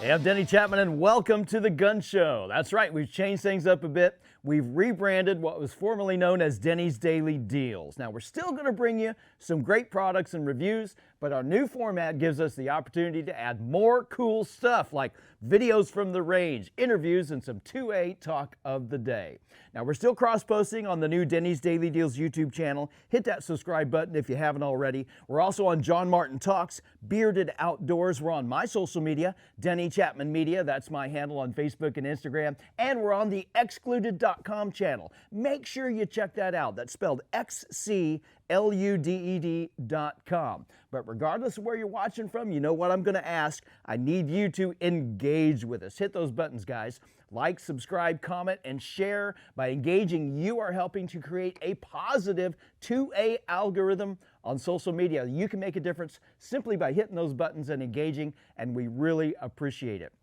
Hey, I'm Denny Chapman, and welcome to the Gun Show. That's right, we've changed things up a bit. We've rebranded what was formerly known as Denny's Daily Deals. Now, we're still going to bring you some great products and reviews, but our new format gives us the opportunity to add more cool stuff like videos from the range, interviews, and some 2A talk of the day. Now, we're still cross-posting on the new Denny's Daily Deals YouTube channel. Hit that subscribe button if you haven't already. We're also on John Martin Talks, Bearded Outdoors. We're on my social media, Denny Chapman Media. That's my handle on Facebook and Instagram. And we're on the Excluded.com channel. Make sure you check that out. That's spelled XCLUDED.com. But regardless of where you're watching from, you know what I'm going to ask. I need you to engage with us. Hit those buttons, guys. Like, subscribe, comment, and share. By engaging, you are helping to create a positive 2A algorithm on social media. You can make a difference simply by hitting those buttons and engaging, and we really appreciate it.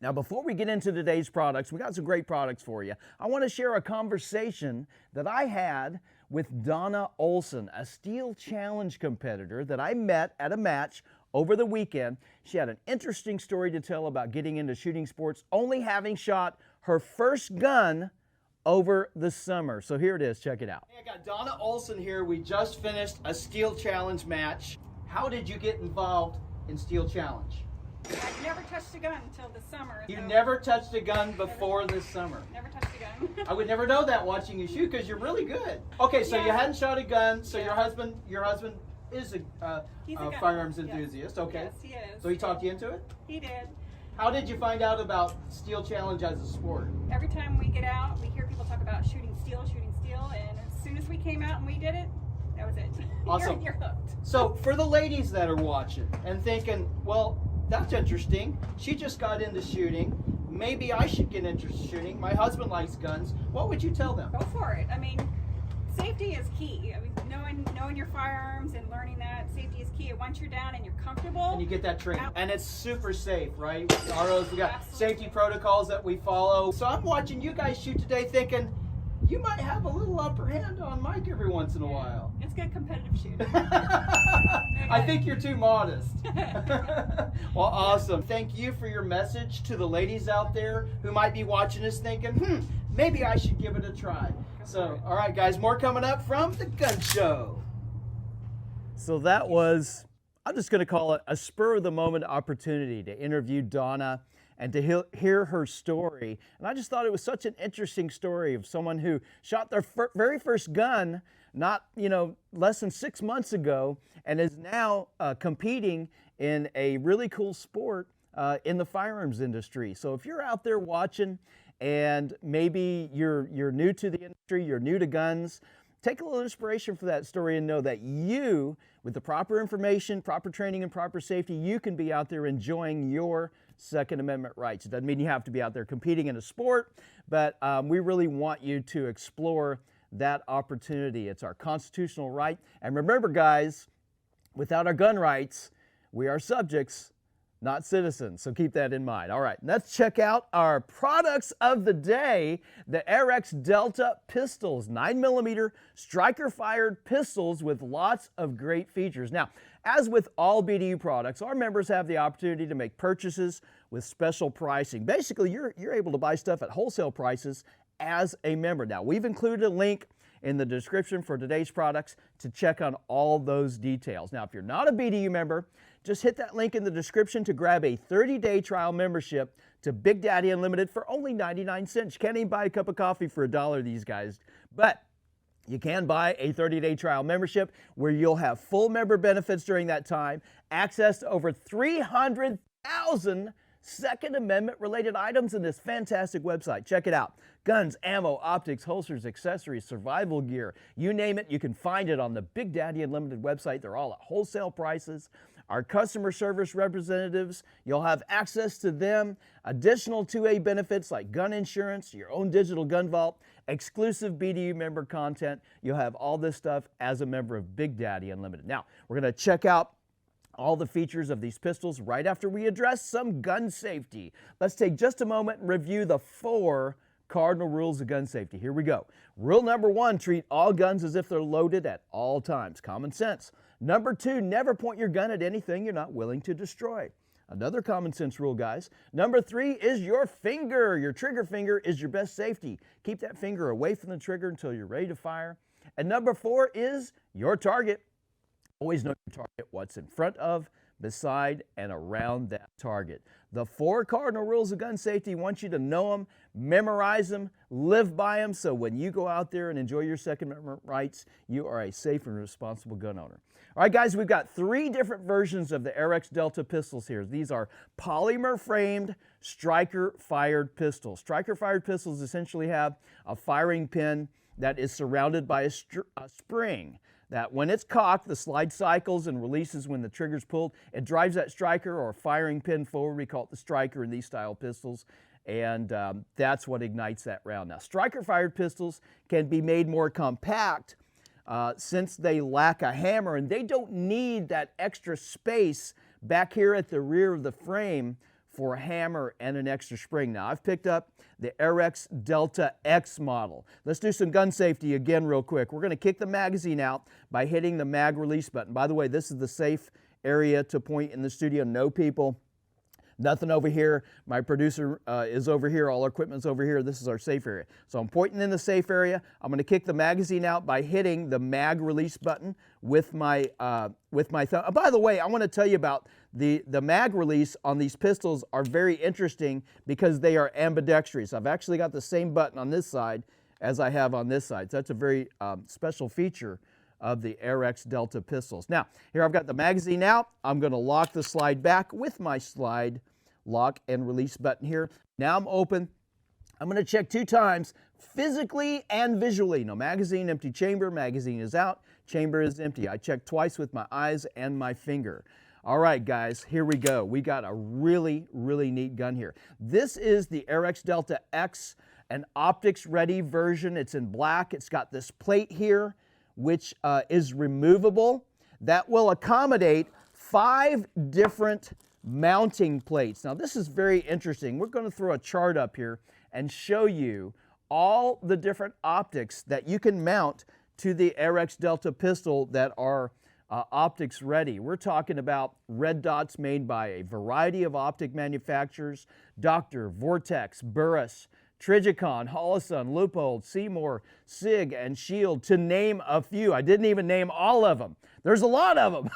Now, before we get into today's products, we got some great products for you. I want to share a conversation that I had with Donna Olson, a Steel Challenge competitor that I met at a match over the weekend. She had an interesting story to tell about getting into shooting sports, only having shot her first gun over the summer. So here it is, check it out. Hey, I got Donna Olson here. We just finished a Steel Challenge match. How did you get involved in Steel Challenge? I never touched a gun until this summer. You never touched a gun before this summer? Never touched a gun. I would never know that watching you shoot because you're really good. Okay, so Yeah. you hadn't shot a gun, so Yeah. your husband is a gun- firearms yes. enthusiast, okay? Yes, he is. So he talked you into it? He did. How did you find out about Steel Challenge as a sport? Every time we get out, we hear people talk about shooting steel, and as soon as we came out and we did it, that was it. Awesome. You're hooked. So for the ladies that are watching and thinking, well, that's interesting. She just got into shooting. Maybe I should get into shooting. My husband likes guns. What would you tell them? Go for it. I mean, safety is key. I mean, knowing your firearms and learning that safety is key. Once you're down and you're comfortable, And you get that training. And it's super safe, right? ROs, we got Absolutely. safety protocols that we follow. So I'm watching you guys shoot today thinking, you might have a little upper hand on Mike every once in a while. it's good competitive shooting. I think you're too modest. Well, awesome. Thank you for your message to the ladies out there who might be watching us thinking, maybe I should give it a try. So, all right, guys, more coming up from the Gun Show. So that was, I'm just going to call it a spur-of-the-moment opportunity to interview Donna and to hear her story. And I just thought it was such an interesting story of someone who shot their very first gun not, less than 6 months ago and is now competing in a really cool sport in the firearms industry. So if you're out there watching and maybe you're new to the industry, you're new to guns, take a little inspiration from that story and know that you, with the proper information, proper training, and proper safety, you can be out there enjoying your Second Amendment rights. It doesn't mean you have to be out there competing in a sport, but we really want you to explore that opportunity. It's our constitutional right. And remember, guys, without our gun rights, we are subjects, not citizens. So keep that in mind. All right, let's check out our products of the day. The Arex Delta pistols, 9mm striker-fired pistols with lots of great features. Now, as with all BDU products, our members have the opportunity to make purchases with special pricing. Basically, you're able to buy stuff at wholesale prices as a member. Now, we've included a link in the description for today's products to check on all those details. Now, if you're not a BDU member, just hit that link in the description to grab a 30-day trial membership to Big Daddy Unlimited for only 99 cents. You can't even buy a cup of coffee for $1, these guys. But you can buy a 30-day trial membership where you'll have full member benefits during that time, access to over 300,000 Second Amendment related items in this fantastic website. Check it out. Guns, ammo, optics, holsters, accessories, survival gear, you name it, you can find it on the Big Daddy Unlimited website. They're all at wholesale prices. Our customer service representatives, you'll have access to them, additional 2A benefits like gun insurance, your own digital gun vault, exclusive BDU member content. You'll have all this stuff as a member of Big Daddy Unlimited. Now, we're going to check out all the features of these pistols right after we address some gun safety. Let's take just a moment and review the 4 cardinal rules of gun safety. Here we go. Rule number 1, treat all guns as if they're loaded at all times. Common sense. Number 2, never point your gun at anything you're not willing to destroy. Another common sense rule, guys. Number 3 is your finger. Your trigger finger is your best safety. Keep that finger away from the trigger until you're ready to fire. And number 4 is your target. Always know your target, what's in front of, beside, and around that target. The 4 cardinal rules of gun safety, want you to know them, memorize them, live by them, so when you go out there and enjoy your Second Amendment rights, you are a safe and responsible gun owner. All right, guys, we've got 3 different versions of the Arex Delta pistols here. These are polymer-framed, striker-fired pistols. Striker-fired pistols essentially have a firing pin that is surrounded by a spring that when it's cocked, the slide cycles and releases when the trigger's pulled. It drives that striker or firing pin forward. We call it the striker in these style pistols. And that's what ignites that round. Now, striker-fired pistols can be made more compact since they lack a hammer, and they don't need that extra space back here at the rear of the frame for a hammer and an extra spring. Now, I've picked up the Arex Delta X model. Let's do some gun safety again real quick. We're going to kick the magazine out by hitting the mag release button. By the way, this is the safe area to point in the studio. No people. Nothing over here. My producer is over here. All our equipment's over here. This is our safe area. So I'm pointing in the safe area. I'm going to kick the magazine out by hitting the mag release button with my thumb. By the way, I want to tell you about the mag release on these pistols are very interesting because they are ambidextrous. I've actually got the same button on this side as I have on this side. So that's a very special feature of the Arex Delta pistols. Now, here I've got the magazine out. I'm going to lock the slide back with my slide lock and release button here. Now I'm open. I'm going to check 2 times, physically and visually. No magazine, empty chamber. Magazine is out. Chamber is empty. I checked twice with my eyes and my finger. All right, guys, here we go. We got a really, really neat gun here. This is the Arex Delta X, an optics-ready version. It's in black. It's got this plate here, which is removable. That will accommodate 5 different mounting plates. Now, this is very interesting. We're going to throw a chart up here and show you all the different optics that you can mount to the Arex Delta pistol that are optics ready. We're talking about red dots made by a variety of optic manufacturers: Dr., Vortex, Burris, Trigicon, Holosun, Leupold, Seymour, Sig, and Shield, to name a few. I didn't even name all of them. There's a lot of them.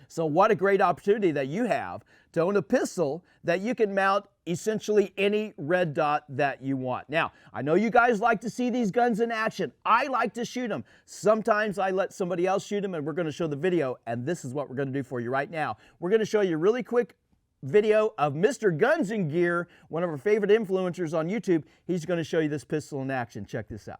So what a great opportunity that you have to own a pistol that you can mount essentially any red dot that you want. Now, I know you guys like to see these guns in action. I like to shoot them. Sometimes I let somebody else shoot them, and we're going to show the video, and this is what we're going to do for you right now. We're going to show you a really quick video of Mr. Guns and Gear, one of our favorite influencers on YouTube. He's going to show you this pistol in action. Check this out.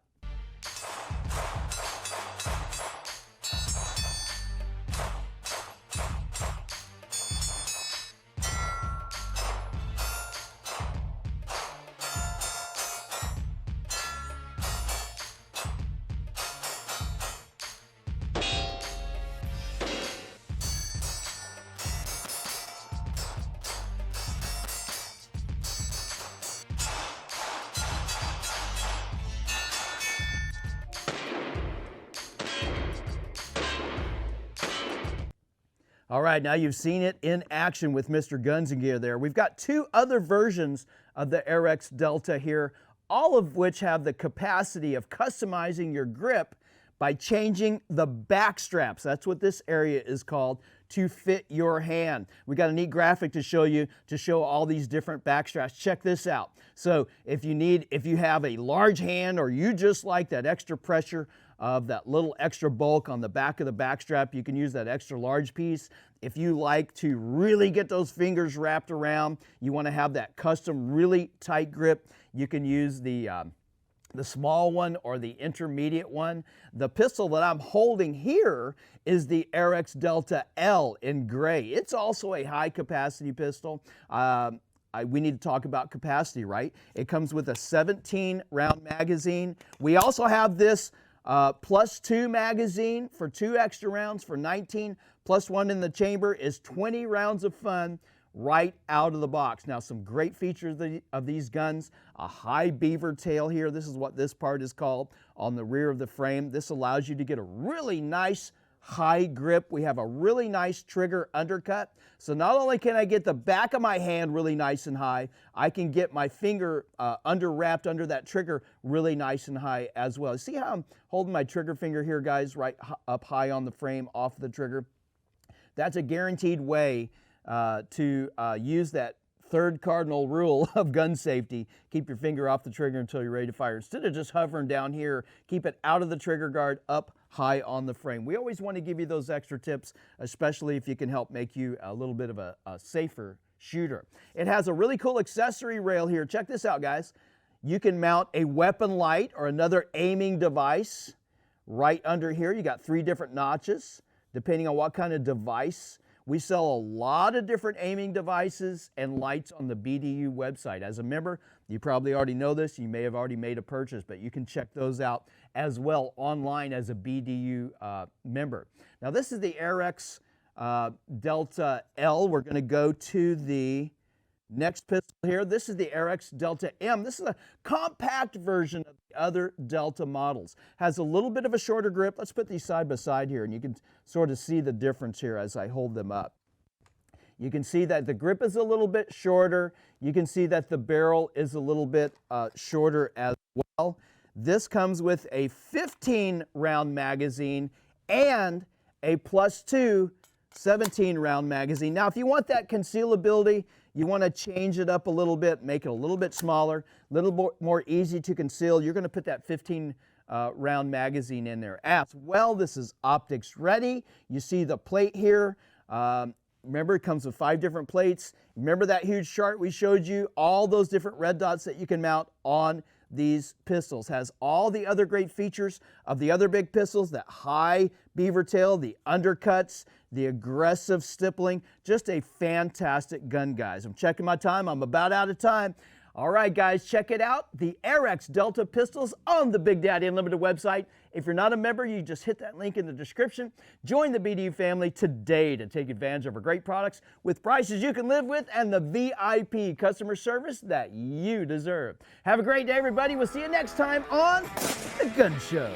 All right, now you've seen it in action with Mr. Guns and Gear there. We've got 2 other versions of the Arex Delta here, all of which have the capacity of customizing your grip by changing the back straps. That's what this area is called, to fit your hand. We got a neat graphic to show you to show all these different back straps. Check this out. So if you have a large hand, or you just like that extra pressure of that little extra bulk on the back of the back strap, you can use that extra large piece. If you like to really get those fingers wrapped around, you want to have that custom really tight grip, you can use the small one or the intermediate one. The pistol that I'm holding here is the Arex Delta L in gray. It's also a high capacity pistol. We need to talk about capacity, right? It comes with a 17 round magazine. We also have this +2 magazine for 2 extra rounds for 19, +1 in the chamber is 20 rounds of fun right out of the box. Now, some great features of these guns: a high beaver tail here. This is what this part is called on the rear of the frame. This allows you to get a really nice high grip. We have a really nice trigger undercut. So not only can I get the back of my hand really nice and high, I can get my finger wrapped under that trigger really nice and high as well. See how I'm holding my trigger finger here, guys, right up high on the frame off the trigger? That's a guaranteed way to use that third cardinal rule of gun safety. Keep your finger off the trigger until you're ready to fire. Instead of just hovering down here, keep it out of the trigger guard, up high on the frame. We always want to give you those extra tips, especially if you can help make you a little bit of a safer shooter. It has a really cool accessory rail here. Check this out, guys. You can mount a weapon light or another aiming device right under here. You got 3 different notches, depending on what kind of device. We sell a lot of different aiming devices and lights on the BDU website. As a member, you probably already know this. You may have already made a purchase, but you can check those out as well online as a BDU member. Now, this is the Arex Delta L. We're going to go to the next pistol here. This is the Arex Delta M. This is a compact version of the other Delta models. Has a little bit of a shorter grip. Let's put these side by side here, and you can sort of see the difference here as I hold them up. You can see that the grip is a little bit shorter. You can see that the barrel is a little bit shorter as well. This comes with a 15-round magazine and a +2 17-round magazine. Now, if you want that concealability, you want to change it up a little bit, make it a little bit smaller, a little more easy to conceal, you're going to put that 15-round magazine in there. As well, this is optics ready. You see the plate here. Remember, it comes with 5 different plates. Remember that huge chart we showed you? All those different red dots that you can mount on these pistols. Has all the other great features of the other big pistols, that high beaver tail, the undercuts, the aggressive stippling. Just a fantastic gun, guys. I'm checking my time. I'm about out of time. All right, guys, check it out. The Arex Delta pistols on the Big Daddy Unlimited website. If you're not a member, you just hit that link in the description. Join the BDU family today to take advantage of our great products with prices you can live with and the VIP customer service that you deserve. Have a great day, everybody. We'll see you next time on The Gun Show.